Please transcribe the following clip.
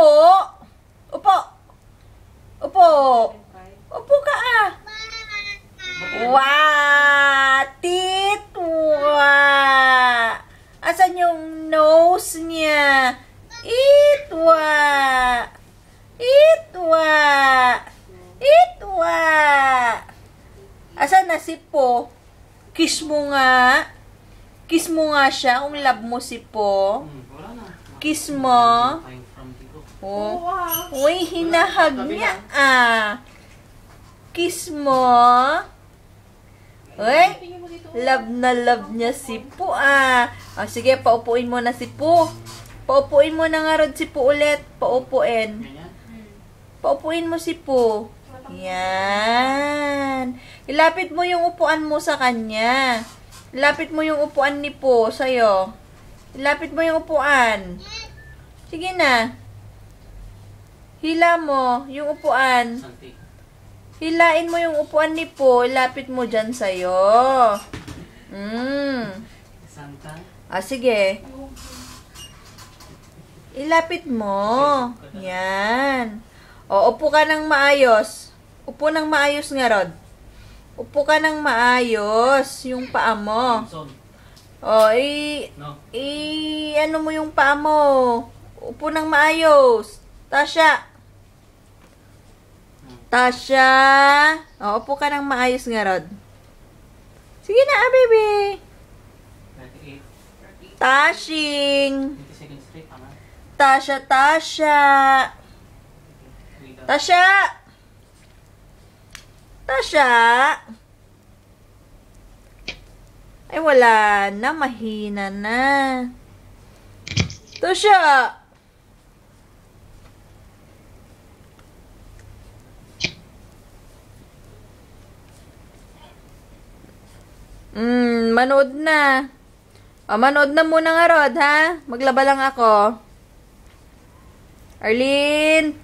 Upo. Upo. Upo. Upo ka ah. Wow! Titwa! Asan yung nose niya? Itwa! Itwa! Itwa! Asan na si Po? Kiss mo nga. Kiss mo nga siya kung love mo si Po. Kiss mo. Oh. Uy, hinahag niya ah. Kiss mo. Uy, love na love niya si Po ah. O, sige, paupuin mo na si Po. Paupuin mo na nga Rod si Po ulit. Paupuin. Paupuin mo si Po. Yan. Ilapit mo yung upuan mo sa kanya. Ilapit mo yung upuan ni Po sa'yo. Ilapit mo yung upuan. Sige na. Hila mo yung upuan. Hilain mo yung upuan ni Po. Ilapit mo dyan sa'yo. Ah, sige. Ilapit mo. Yan. O, upo ka ng maayos. Upo ng maayos nga, Rod. Upo ka ng maayos. Yung paa mo. O, ano mo yung paa mo. Upo ng maayos. Tasha. Tasha. O, upo ka ng maayos nga, Rod. Sige na, baby. Tashing. Tasha, Tasha. Tasha. Tasha. Ay, wala na. Mahina na. Tasha. Manood na. O, manood na muna nga, Rod, ha? Maglaba lang ako. Arlene.